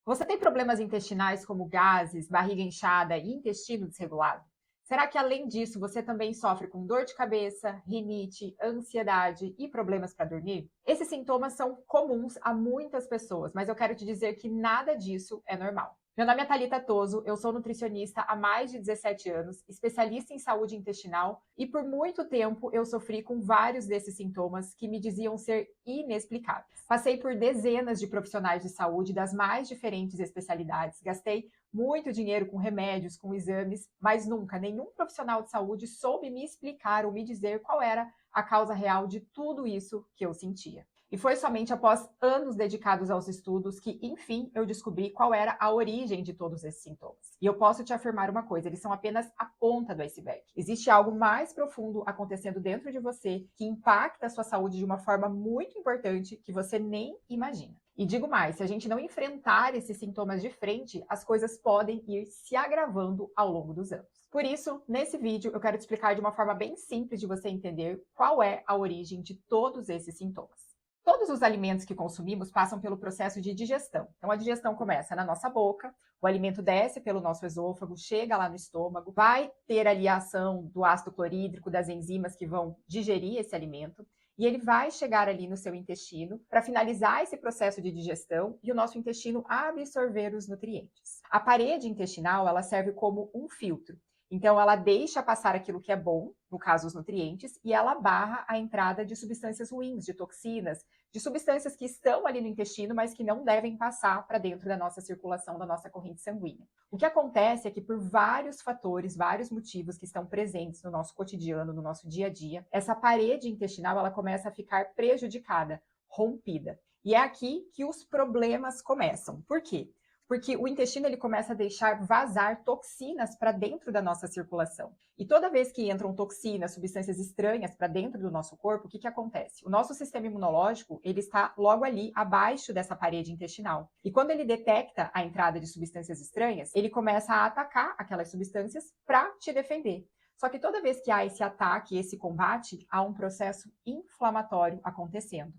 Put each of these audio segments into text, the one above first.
Você tem problemas intestinais como gases, barriga inchada e intestino desregulado? Será que além disso você também sofre com dor de cabeça, rinite, ansiedade e problemas para dormir? Esses sintomas são comuns a muitas pessoas, mas eu quero te dizer que nada disso é normal. Meu nome é Thalita Toso, eu sou nutricionista há mais de 17 anos, especialista em saúde intestinal e por muito tempo eu sofri com vários desses sintomas que me diziam ser inexplicáveis. Passei por dezenas de profissionais de saúde das mais diferentes especialidades, gastei muito dinheiro com remédios, com exames, mas nunca nenhum profissional de saúde soube me explicar ou me dizer qual era a causa real de tudo isso que eu sentia. E foi somente após anos dedicados aos estudos que, enfim, eu descobri qual era a origem de todos esses sintomas. E eu posso te afirmar uma coisa, eles são apenas a ponta do iceberg. Existe algo mais profundo acontecendo dentro de você que impacta a sua saúde de uma forma muito importante que você nem imagina. E digo mais, se a gente não enfrentar esses sintomas de frente, as coisas podem ir se agravando ao longo dos anos. Por isso, nesse vídeo, eu quero te explicar de uma forma bem simples de você entender qual é a origem de todos esses sintomas. Todos os alimentos que consumimos passam pelo processo de digestão. Então, a digestão começa na nossa boca, o alimento desce pelo nosso esôfago, chega lá no estômago, vai ter ali a ação do ácido clorídrico, das enzimas que vão digerir esse alimento, e ele vai chegar ali no seu intestino para finalizar esse processo de digestão e o nosso intestino absorver os nutrientes. A parede intestinal, ela serve como um filtro. Então, ela deixa passar aquilo que é bom, no caso os nutrientes, e ela barra a entrada de substâncias ruins, de toxinas, de substâncias que estão ali no intestino, mas que não devem passar para dentro da nossa circulação, da nossa corrente sanguínea. O que acontece é que por vários fatores, vários motivos que estão presentes no nosso cotidiano, no nosso dia a dia, essa parede intestinal ela começa a ficar prejudicada, rompida. E é aqui que os problemas começam. Por quê? Porque o intestino ele começa a deixar vazar toxinas para dentro da nossa circulação. E toda vez que entram toxinas, substâncias estranhas para dentro do nosso corpo, o que acontece? O nosso sistema imunológico ele está logo ali abaixo dessa parede intestinal. E quando ele detecta a entrada de substâncias estranhas, ele começa a atacar aquelas substâncias para te defender. Só que toda vez que há esse ataque, esse combate, há um processo inflamatório acontecendo.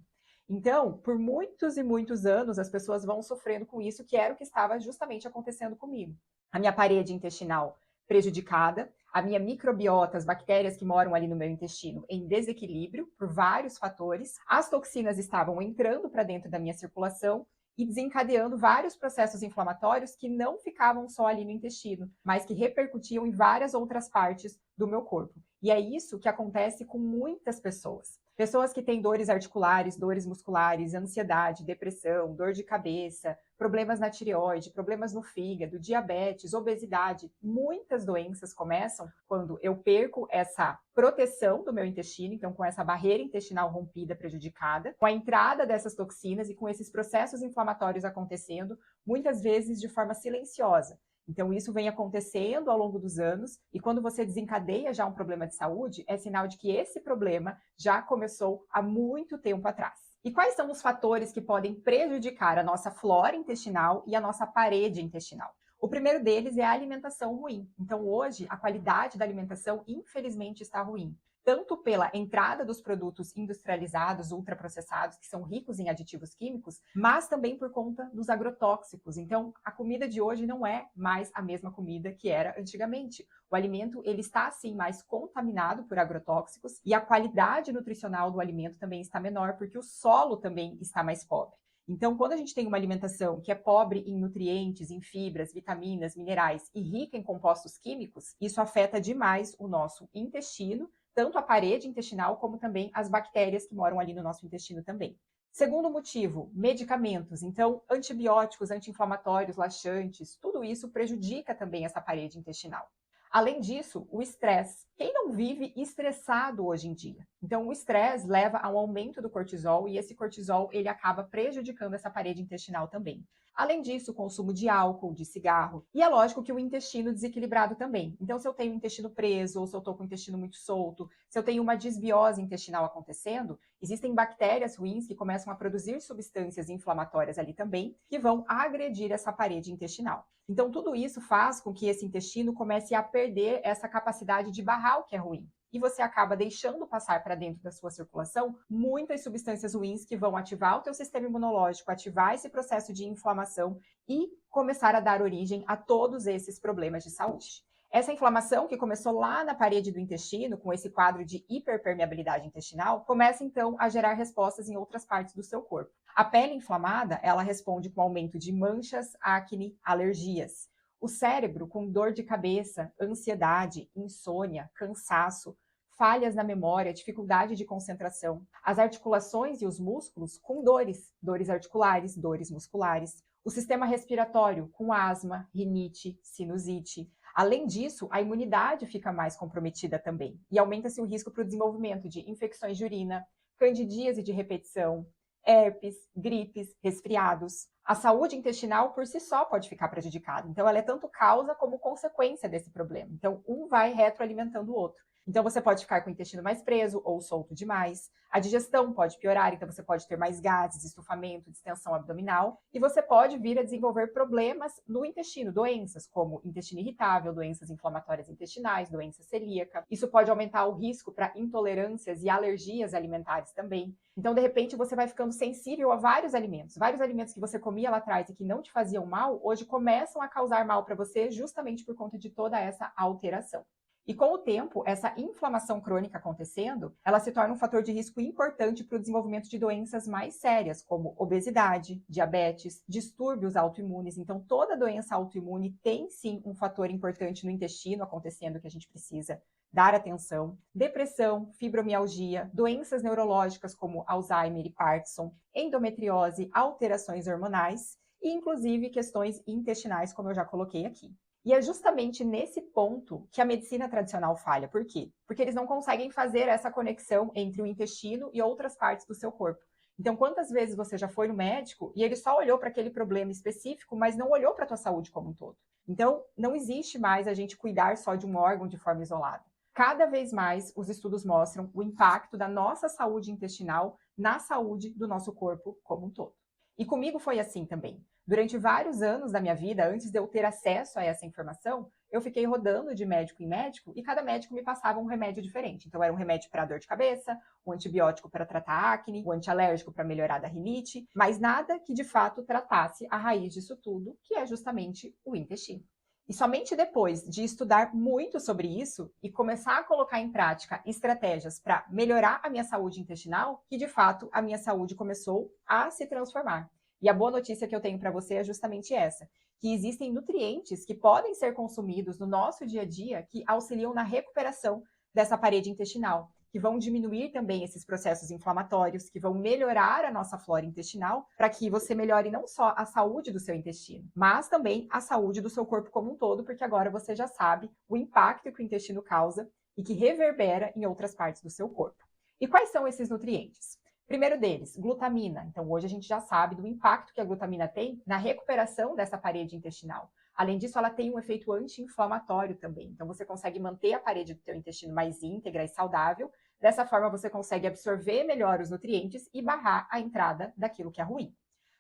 Então, por muitos e muitos anos, as pessoas vão sofrendo com isso, que era o que estava justamente acontecendo comigo. A minha parede intestinal prejudicada, a minha microbiota, as bactérias que moram ali no meu intestino, em desequilíbrio por vários fatores, as toxinas estavam entrando para dentro da minha circulação e desencadeando vários processos inflamatórios que não ficavam só ali no intestino, mas que repercutiam em várias outras partes do meu corpo. E é isso que acontece com muitas pessoas. Pessoas que têm dores articulares, dores musculares, ansiedade, depressão, dor de cabeça, problemas na tireoide, problemas no fígado, diabetes, obesidade. Muitas doenças começam quando eu perco essa proteção do meu intestino, então com essa barreira intestinal rompida, prejudicada, com a entrada dessas toxinas e com esses processos inflamatórios acontecendo, muitas vezes de forma silenciosa. Então, isso vem acontecendo ao longo dos anos, e quando você desencadeia já um problema de saúde, é sinal de que esse problema já começou há muito tempo atrás. E quais são os fatores que podem prejudicar a nossa flora intestinal e a nossa parede intestinal? O primeiro deles é a alimentação ruim. Então, hoje, a qualidade da alimentação, infelizmente, está ruim. Tanto pela entrada dos produtos industrializados, ultraprocessados, que são ricos em aditivos químicos, mas também por conta dos agrotóxicos. Então, a comida de hoje não é mais a mesma comida que era antigamente. O alimento, ele está, sim, mais contaminado por agrotóxicos e a qualidade nutricional do alimento também está menor, porque o solo também está mais pobre. Então, quando a gente tem uma alimentação que é pobre em nutrientes, em fibras, vitaminas, minerais e rica em compostos químicos, isso afeta demais o nosso intestino, tanto a parede intestinal como também as bactérias que moram ali no nosso intestino também. Segundo motivo, medicamentos. Então, antibióticos, anti-inflamatórios, laxantes, tudo isso prejudica também essa parede intestinal. Além disso, o estresse. Quem não vive estressado hoje em dia? Então, o estresse leva a um aumento do cortisol e esse cortisol ele acaba prejudicando essa parede intestinal também. Além disso, o consumo de álcool, de cigarro. E é lógico que o intestino desequilibrado também. Então, se eu tenho o intestino preso, ou se eu estou com o intestino muito solto, se eu tenho uma desbiose intestinal acontecendo, existem bactérias ruins que começam a produzir substâncias inflamatórias ali também, que vão agredir essa parede intestinal. Então, tudo isso faz com que esse intestino comece a perder essa capacidade de barrar o que é ruim. e você acaba deixando passar para dentro da sua circulação muitas substâncias ruins que vão ativar o teu sistema imunológico, ativar esse processo de inflamação e começar a dar origem a todos esses problemas de saúde. Essa inflamação, que começou lá na parede do intestino, com esse quadro de hiperpermeabilidade intestinal, começa então a gerar respostas em outras partes do seu corpo. A pele inflamada, ela responde com aumento de manchas, acne, alergias. O cérebro com dor de cabeça, ansiedade, insônia, cansaço, falhas na memória, dificuldade de concentração. As articulações e os músculos com dores articulares, dores musculares. O sistema respiratório com asma, rinite, sinusite. Além disso, a imunidade fica mais comprometida também e aumenta-se o risco para o desenvolvimento de infecções de urina, candidíase de repetição, herpes, gripes, resfriados. A saúde intestinal por si só pode ficar prejudicada. Então, ela é tanto causa como consequência desse problema. Então, um vai retroalimentando o outro. Então, você pode ficar com o intestino mais preso ou solto demais. A digestão pode piorar, então você pode ter mais gases, estufamento, distensão abdominal. E você pode vir a desenvolver problemas no intestino, doenças como intestino irritável, doenças inflamatórias intestinais, doença celíaca. Isso pode aumentar o risco para intolerâncias e alergias alimentares também. Então, de repente, você vai ficando sensível a vários alimentos. Vários alimentos que você comia lá atrás e que não te faziam mal, hoje começam a causar mal para você justamente por conta de toda essa alteração. E com o tempo, essa inflamação crônica acontecendo, ela se torna um fator de risco importante para o desenvolvimento de doenças mais sérias, como obesidade, diabetes, distúrbios autoimunes. Então, toda doença autoimune tem sim um fator importante no intestino acontecendo que a gente precisa dar atenção. Depressão, fibromialgia, doenças neurológicas como Alzheimer e Parkinson, endometriose, alterações hormonais e, inclusive, questões intestinais, como eu já coloquei aqui. E é justamente nesse ponto que a medicina tradicional falha. Por quê? Porque eles não conseguem fazer essa conexão entre o intestino e outras partes do seu corpo. Então, quantas vezes você já foi no médico e ele só olhou para aquele problema específico, mas não olhou para a tua saúde como um todo? Então, não existe mais a gente cuidar só de um órgão de forma isolada. Cada vez mais, os estudos mostram o impacto da nossa saúde intestinal na saúde do nosso corpo como um todo. E comigo foi assim também. Durante vários anos da minha vida, antes de eu ter acesso a essa informação, eu fiquei rodando de médico em médico e cada médico me passava um remédio diferente. Então, era um remédio para dor de cabeça, um antibiótico para tratar acne, um antialérgico para melhorar da rinite, mas nada que de fato tratasse a raiz disso tudo, que é justamente o intestino. E somente depois de estudar muito sobre isso e começar a colocar em prática estratégias para melhorar a minha saúde intestinal, que de fato a minha saúde começou a se transformar. E a boa notícia que eu tenho para você é justamente essa, que existem nutrientes que podem ser consumidos no nosso dia a dia que auxiliam na recuperação dessa parede intestinal, que vão diminuir também esses processos inflamatórios, que vão melhorar a nossa flora intestinal, para que você melhore não só a saúde do seu intestino, mas também a saúde do seu corpo como um todo, porque agora você já sabe o impacto que o intestino causa e que reverbera em outras partes do seu corpo. E quais são esses nutrientes? Primeiro deles, glutamina. Então, hoje a gente já sabe do impacto que a glutamina tem na recuperação dessa parede intestinal. Além disso, ela tem um efeito anti-inflamatório também. Então, você consegue manter a parede do seu intestino mais íntegra e saudável. Dessa forma, você consegue absorver melhor os nutrientes e barrar a entrada daquilo que é ruim.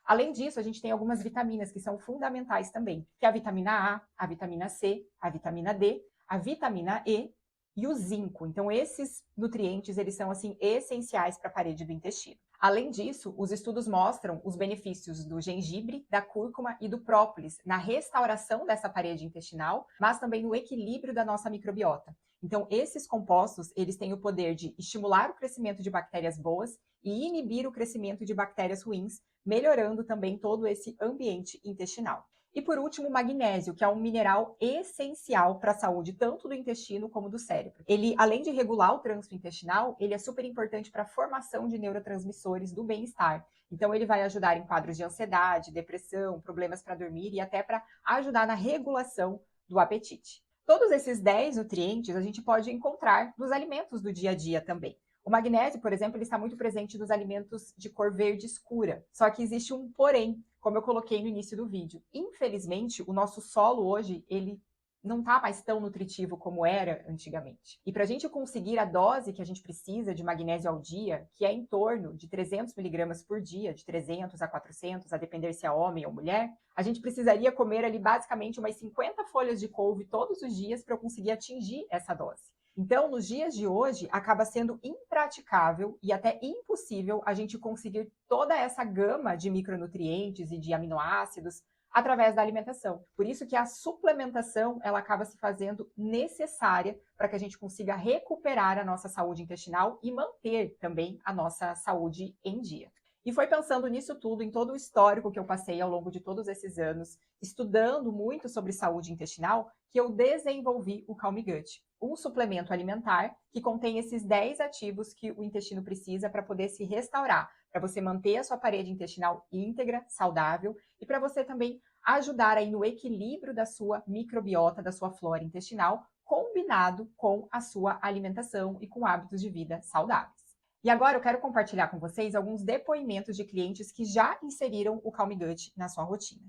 Além disso, a gente tem algumas vitaminas que são fundamentais também, que é a vitamina a vitamina C, a vitamina D, a vitamina E e o zinco. Então, esses nutrientes, eles são, assim, essenciais para a parede do intestino. Além disso, os estudos mostram os benefícios do gengibre, da cúrcuma e do própolis na restauração dessa parede intestinal, mas também no equilíbrio da nossa microbiota. Então, esses compostos, eles têm o poder de estimular o crescimento de bactérias boas e inibir o crescimento de bactérias ruins, melhorando também todo esse ambiente intestinal. E por último, o magnésio, que é um mineral essencial para a saúde tanto do intestino como do cérebro. Ele, além de regular o trânsito intestinal, ele é super importante para a formação de neurotransmissores do bem-estar. Então, ele vai ajudar em quadros de ansiedade, depressão, problemas para dormir e até para ajudar na regulação do apetite. Todos esses 10 nutrientes a gente pode encontrar nos alimentos do dia a dia também. O magnésio, por exemplo, ele está muito presente nos alimentos de cor verde escura. Só que existe um porém, como eu coloquei no início do vídeo. Infelizmente, o nosso solo hoje, ele não está mais tão nutritivo como era antigamente. E para a gente conseguir a dose que a gente precisa de magnésio ao dia, que é em torno de 300 miligramas por dia, de 300 a 400, a depender se é homem ou mulher, a gente precisaria comer ali basicamente umas 50 folhas de couve todos os dias para eu conseguir atingir essa dose. Então, nos dias de hoje, acaba sendo impraticável e até impossível a gente conseguir toda essa gama de micronutrientes e de aminoácidos através da alimentação. Por isso que a suplementação, ela acaba se fazendo necessária para que a gente consiga recuperar a nossa saúde intestinal e manter também a nossa saúde em dia. E foi pensando nisso tudo, em todo o histórico que eu passei ao longo de todos esses anos, estudando muito sobre saúde intestinal, que eu desenvolvi o Calm Gut, um suplemento alimentar que contém esses 10 ativos que o intestino precisa para poder se restaurar, para você manter a sua parede intestinal íntegra, saudável e para você também ajudar aí no equilíbrio da sua microbiota, da sua flora intestinal, combinado com a sua alimentação e com hábitos de vida saudáveis. E agora eu quero compartilhar com vocês alguns depoimentos de clientes que já inseriram o Calm Gut na sua rotina.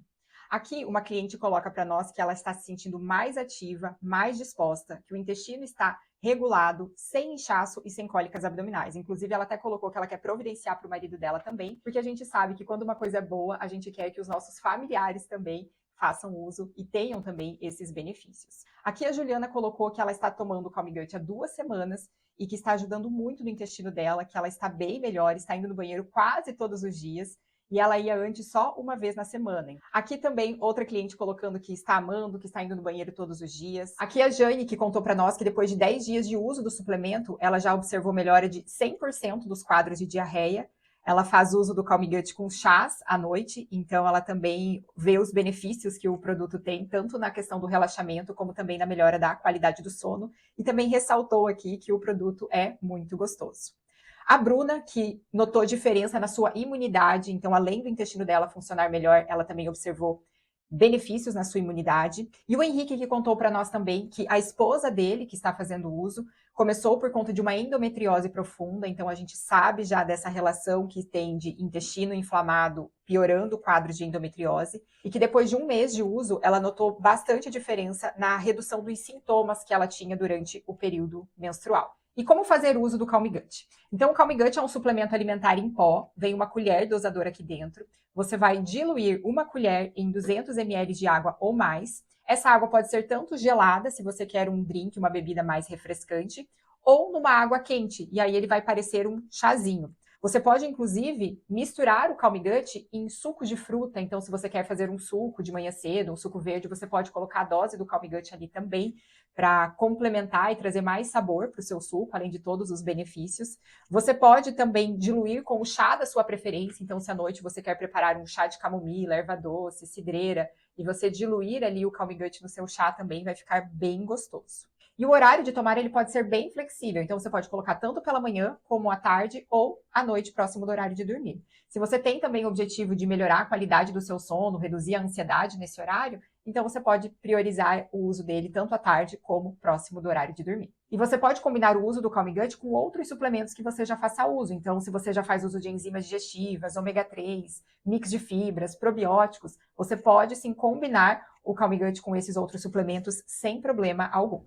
Aqui, uma cliente coloca para nós que ela está se sentindo mais ativa, mais disposta, que o intestino está regulado, sem inchaço e sem cólicas abdominais. Inclusive, ela até colocou que ela quer providenciar para o marido dela também, porque a gente sabe que quando uma coisa é boa, a gente quer que os nossos familiares também façam uso e tenham também esses benefícios. Aqui a Juliana colocou que ela está tomando o Calm Gut há 2 semanas e que está ajudando muito no intestino dela, que ela está bem melhor, está indo no banheiro quase todos os dias, e ela ia antes só uma vez na semana. Aqui também outra cliente colocando que está amando, que está indo no banheiro todos os dias. Aqui a Jane, que contou para nós que depois de 10 dias de uso do suplemento, ela já observou melhora de 100% dos quadros de diarreia. Ela faz uso do Calm Gut com chás à noite, então ela também vê os benefícios que o produto tem, tanto na questão do relaxamento, como também na melhora da qualidade do sono, e também ressaltou aqui que o produto é muito gostoso. A Bruna, que notou diferença na sua imunidade, então além do intestino dela funcionar melhor, ela também observou benefícios na sua imunidade. E o Henrique, que contou para nós também que a esposa dele, que está fazendo uso, começou por conta de uma endometriose profunda, então a gente sabe já dessa relação que tem de intestino inflamado piorando quadros de endometriose, e que depois de 1 mês de uso, ela notou bastante diferença na redução dos sintomas que ela tinha durante o período menstrual. E como fazer uso do Calm Gut? Então, o Calm Gut é um suplemento alimentar em pó, vem uma colher dosadora aqui dentro. Você vai diluir 1 colher em 200 ml de água ou mais. Essa água pode ser tanto gelada, se você quer um drink, uma bebida mais refrescante, ou numa água quente, e aí ele vai parecer um chazinho. Você pode, inclusive, misturar o Calm Gut em suco de fruta. Então, se você quer fazer um suco de manhã cedo, um suco verde, você pode colocar a dose do Calm Gut ali também, para complementar e trazer mais sabor para o seu suco, além de todos os benefícios. Você pode também diluir com o chá da sua preferência. Então, se à noite você quer preparar um chá de camomila, erva doce, cidreira, e você diluir ali o Calm Gut no seu chá também, vai ficar bem gostoso. E o horário de tomar ele pode ser bem flexível, então você pode colocar tanto pela manhã como à tarde ou à noite, próximo do horário de dormir. Se você tem também o objetivo de melhorar a qualidade do seu sono, reduzir a ansiedade nesse horário, então você pode priorizar o uso dele tanto à tarde como próximo do horário de dormir. E você pode combinar o uso do Calm Gut com outros suplementos que você já faça uso. Então, se você já faz uso de enzimas digestivas, ômega 3, mix de fibras, probióticos, você pode sim combinar o Calm Gut com esses outros suplementos sem problema algum.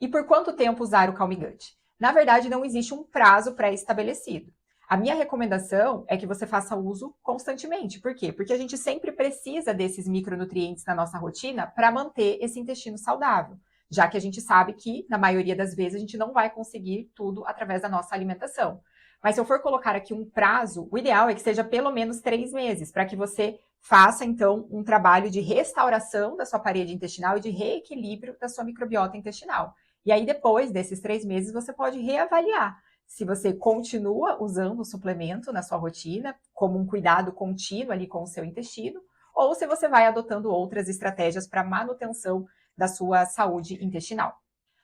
E por quanto tempo usar o Calm Gut? Na verdade, não existe um prazo pré-estabelecido. A minha recomendação é que você faça uso constantemente. Por quê? Porque a gente sempre precisa desses micronutrientes na nossa rotina para manter esse intestino saudável, já que a gente sabe que, na maioria das vezes, a gente não vai conseguir tudo através da nossa alimentação. Mas se eu for colocar aqui um prazo, o ideal é que seja pelo menos 3 meses, para que você faça, então, um trabalho de restauração da sua parede intestinal e de reequilíbrio da sua microbiota intestinal. E aí, depois desses 3 meses, você pode reavaliar se você continua usando o suplemento na sua rotina, como um cuidado contínuo ali com o seu intestino, ou se você vai adotando outras estratégias para manutenção da sua saúde intestinal.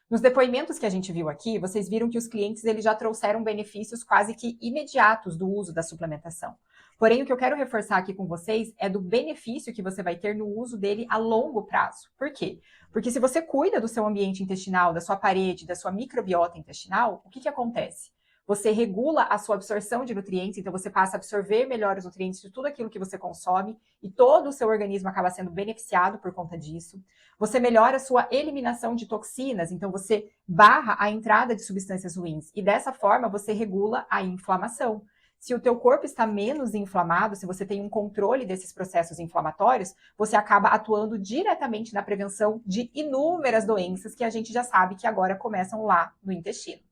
Nos depoimentos que a gente viu aqui, vocês viram que os clientes eles já trouxeram benefícios quase que imediatos do uso da suplementação. Porém, o que eu quero reforçar aqui com vocês é do benefício que você vai ter no uso dele a longo prazo. Por quê? Porque se você cuida do seu ambiente intestinal, da sua parede, da sua microbiota intestinal, o que acontece? Você regula a sua absorção de nutrientes, então você passa a absorver melhor os nutrientes de tudo aquilo que você consome e todo o seu organismo acaba sendo beneficiado por conta disso. Você melhora a sua eliminação de toxinas, então você barra a entrada de substâncias ruins e dessa forma você regula a inflamação. Se o teu corpo está menos inflamado, se você tem um controle desses processos inflamatórios, você acaba atuando diretamente na prevenção de inúmeras doenças que a gente já sabe que agora começam lá no intestino.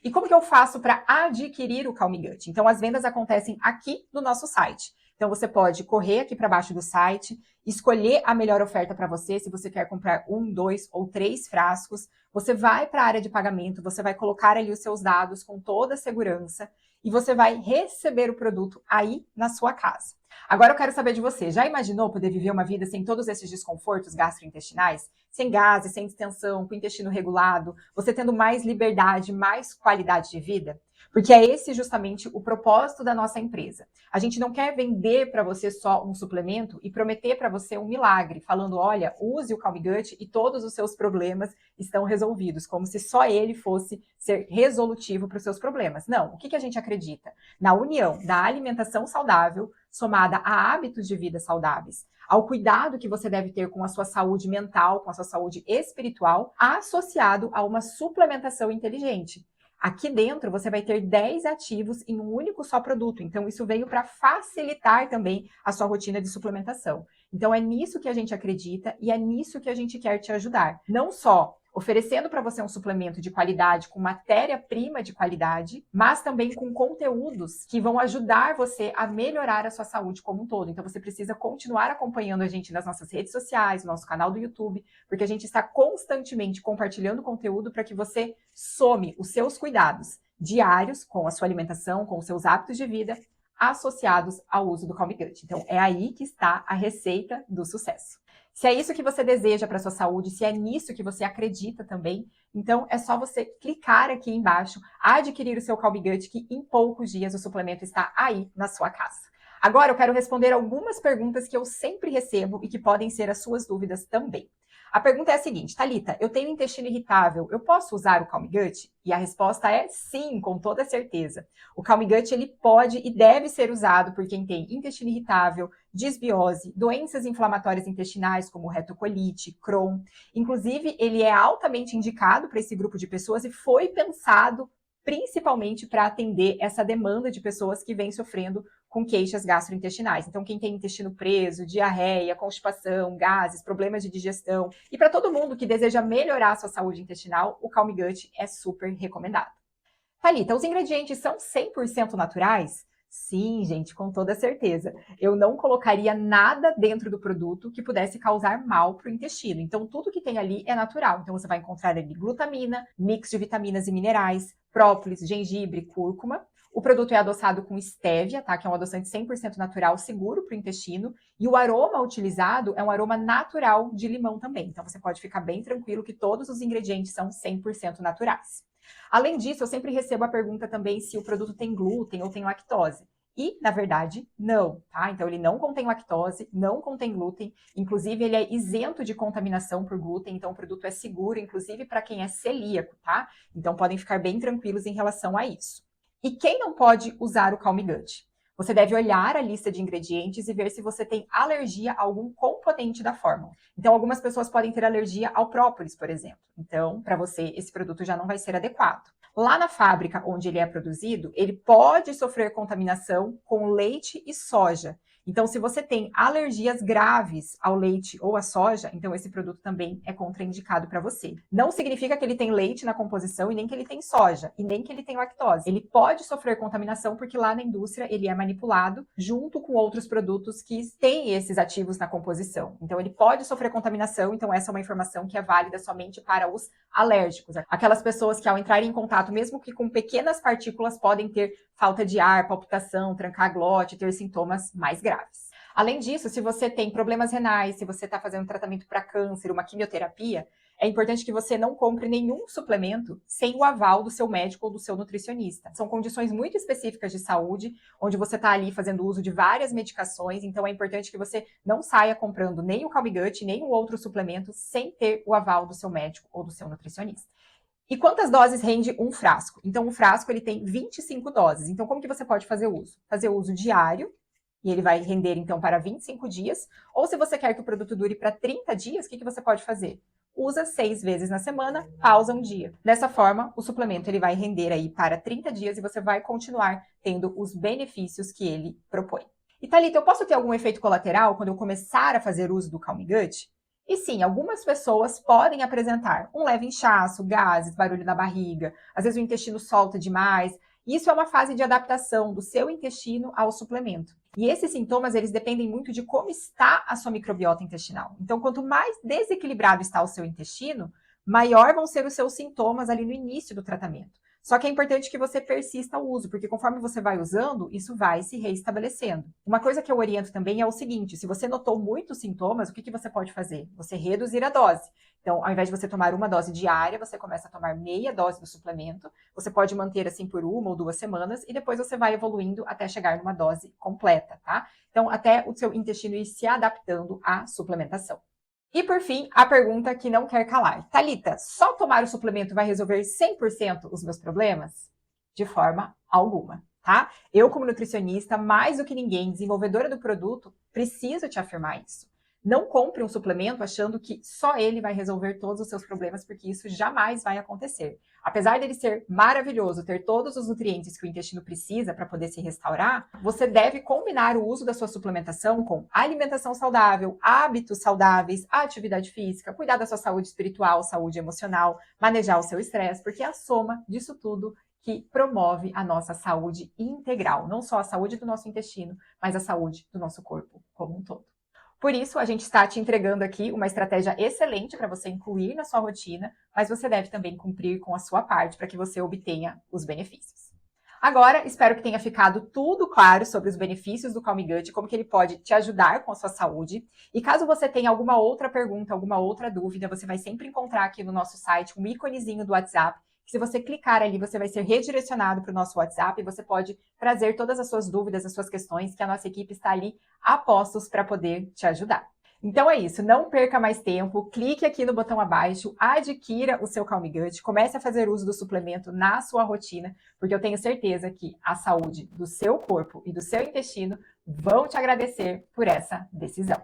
E como que eu faço para adquirir o Calm Gut? Então, as vendas acontecem aqui no nosso site. Então, você pode correr aqui para baixo do site, escolher a melhor oferta para você, se você quer comprar 1, 2 ou 3 frascos. Você vai para a área de pagamento, você vai colocar ali os seus dados com toda a segurança e você vai receber o produto aí na sua casa. Agora eu quero saber de você, já imaginou poder viver uma vida sem todos esses desconfortos gastrointestinais? Sem gases, sem distensão, com o intestino regulado, você tendo mais liberdade, mais qualidade de vida? Porque é esse justamente o propósito da nossa empresa. A gente não quer vender para você só um suplemento e prometer para você um milagre, falando, olha, use o Calm Gut e todos os seus problemas estão resolvidos, como se só ele fosse ser resolutivo para os seus problemas. Não, o que a gente acredita? Na união da alimentação saudável, somada a hábitos de vida saudáveis, ao cuidado que você deve ter com a sua saúde mental, com a sua saúde espiritual, associado a uma suplementação inteligente. Aqui dentro você vai ter 10 ativos em um único só produto, então isso veio para facilitar também a sua rotina de suplementação. Então é nisso que a gente acredita e é nisso que a gente quer te ajudar. Não só oferecendo para você um suplemento de qualidade, com matéria-prima de qualidade, mas também com conteúdos que vão ajudar você a melhorar a sua saúde como um todo. Então você precisa continuar acompanhando a gente nas nossas redes sociais, no nosso canal do YouTube, porque a gente está constantemente compartilhando conteúdo para que você some os seus cuidados diários com a sua alimentação, com os seus hábitos de vida, associados ao uso do Calm Gut. Então é aí que está a receita do sucesso. Se é isso que você deseja para a sua saúde, se é nisso que você acredita também, então é só você clicar aqui embaixo, adquirir o seu Calm Gut, que em poucos dias o suplemento está aí na sua casa. Agora eu quero responder algumas perguntas que eu sempre recebo e que podem ser as suas dúvidas também. A pergunta é a seguinte, Thalita, eu tenho intestino irritável, eu posso usar o Calm Gut? E a resposta é sim, com toda certeza. O Calm Gut ele pode e deve ser usado por quem tem intestino irritável, disbiose, doenças inflamatórias intestinais como retocolite, Crohn. Inclusive, ele é altamente indicado para esse grupo de pessoas e foi pensado principalmente para atender essa demanda de pessoas que vêm sofrendo com queixas gastrointestinais. Então, quem tem intestino preso, diarreia, constipação, gases, problemas de digestão, e para todo mundo que deseja melhorar a sua saúde intestinal, o Calm Gut é super recomendado. Thalita, os ingredientes são 100% naturais? Sim, gente, com toda certeza. Eu não colocaria nada dentro do produto que pudesse causar mal para o intestino. Então, tudo que tem ali é natural. Então, você vai encontrar ali glutamina, mix de vitaminas e minerais, própolis, gengibre, cúrcuma. O produto é adoçado com estévia, tá? Que é um adoçante 100% natural, seguro para o intestino. E o aroma utilizado é um aroma natural de limão também. Então, você pode ficar bem tranquilo que todos os ingredientes são 100% naturais. Além disso, eu sempre recebo a pergunta também se o produto tem glúten ou tem lactose. E, na verdade, não, tá? Então, ele não contém lactose, não contém glúten, inclusive ele é isento de contaminação por glúten, então o produto é seguro, inclusive para quem é celíaco, tá? Então, podem ficar bem tranquilos em relação a isso. E quem não pode usar o Calm Gut? Você deve olhar a lista de ingredientes e ver se você tem alergia a algum componente da fórmula. Então, algumas pessoas podem ter alergia ao própolis, por exemplo. Então, para você, esse produto já não vai ser adequado. Lá na fábrica onde ele é produzido, ele pode sofrer contaminação com leite e soja. Então, se você tem alergias graves ao leite ou à soja, então esse produto também é contraindicado para você. Não significa que ele tem leite na composição e nem que ele tem soja, e nem que ele tem lactose. Ele pode sofrer contaminação porque lá na indústria ele é manipulado junto com outros produtos que têm esses ativos na composição. Então, ele pode sofrer contaminação, então essa é uma informação que é válida somente para os alérgicos. Aquelas pessoas que ao entrarem em contato, mesmo que com pequenas partículas, podem ter falta de ar, palpitação, trancar a glote, ter sintomas mais graves. Além disso, se você tem problemas renais, se você está fazendo tratamento para câncer, uma quimioterapia, é importante que você não compre nenhum suplemento sem o aval do seu médico ou do seu nutricionista. São condições muito específicas de saúde, onde você está ali fazendo uso de várias medicações, então é importante que você não saia comprando nem o Calm Gut, nem o outro suplemento sem ter o aval do seu médico ou do seu nutricionista. E quantas doses rende um frasco? Então, o frasco ele tem 25 doses. Então, como que você pode fazer uso? Fazer uso diário, e ele vai render, então, para 25 dias. Ou se você quer que o produto dure para 30 dias, o que você pode fazer? usa 6 vezes na semana, pausa um dia. Dessa forma, o suplemento ele vai render aí para 30 dias e você vai continuar tendo os benefícios que ele propõe. E Thalita, eu posso ter algum efeito colateral quando eu começar a fazer uso do Calm Gut? E sim, algumas pessoas podem apresentar um leve inchaço, gases, barulho na barriga, às vezes o intestino solta demais. Isso é uma fase de adaptação do seu intestino ao suplemento. E esses sintomas, eles dependem muito de como está a sua microbiota intestinal. Então, quanto mais desequilibrado está o seu intestino, maior vão ser os seus sintomas ali no início do tratamento. Só que é importante que você persista o uso, porque conforme você vai usando, isso vai se reestabelecendo. Uma coisa que eu oriento também é o seguinte: se você notou muitos sintomas, o que você pode fazer? Você reduzir a dose. Então, ao invés de você tomar uma dose diária, você começa a tomar meia dose do suplemento. Você pode manter assim por 1 ou 2 semanas e depois você vai evoluindo até chegar numa dose completa, tá? Então, até o seu intestino ir se adaptando à suplementação. E por fim, a pergunta que não quer calar. Thalita, só tomar o suplemento vai resolver 100% os meus problemas? De forma alguma, tá? Eu, como nutricionista, mais do que ninguém, desenvolvedora do produto, preciso te afirmar isso. Não compre um suplemento achando que só ele vai resolver todos os seus problemas, porque isso jamais vai acontecer. Apesar dele ser maravilhoso, ter todos os nutrientes que o intestino precisa para poder se restaurar, você deve combinar o uso da sua suplementação com alimentação saudável, hábitos saudáveis, atividade física, cuidar da sua saúde espiritual, saúde emocional, manejar o seu estresse, porque é a soma disso tudo que promove a nossa saúde integral, não só a saúde do nosso intestino, mas a saúde do nosso corpo como um todo. Por isso, a gente está te entregando aqui uma estratégia excelente para você incluir na sua rotina, mas você deve também cumprir com a sua parte para que você obtenha os benefícios. Agora, espero que tenha ficado tudo claro sobre os benefícios do Calm Gut, como que ele pode te ajudar com a sua saúde. E caso você tenha alguma outra pergunta, alguma outra dúvida, você vai sempre encontrar aqui no nosso site um íconezinho do WhatsApp. Se você clicar ali, você vai ser redirecionado para o nosso WhatsApp e você pode trazer todas as suas dúvidas, as suas questões, que a nossa equipe está ali a postos para poder te ajudar. Então é isso, não perca mais tempo, clique aqui no botão abaixo, adquira o seu Calm Gut, comece a fazer uso do suplemento na sua rotina, porque eu tenho certeza que a saúde do seu corpo e do seu intestino vão te agradecer por essa decisão.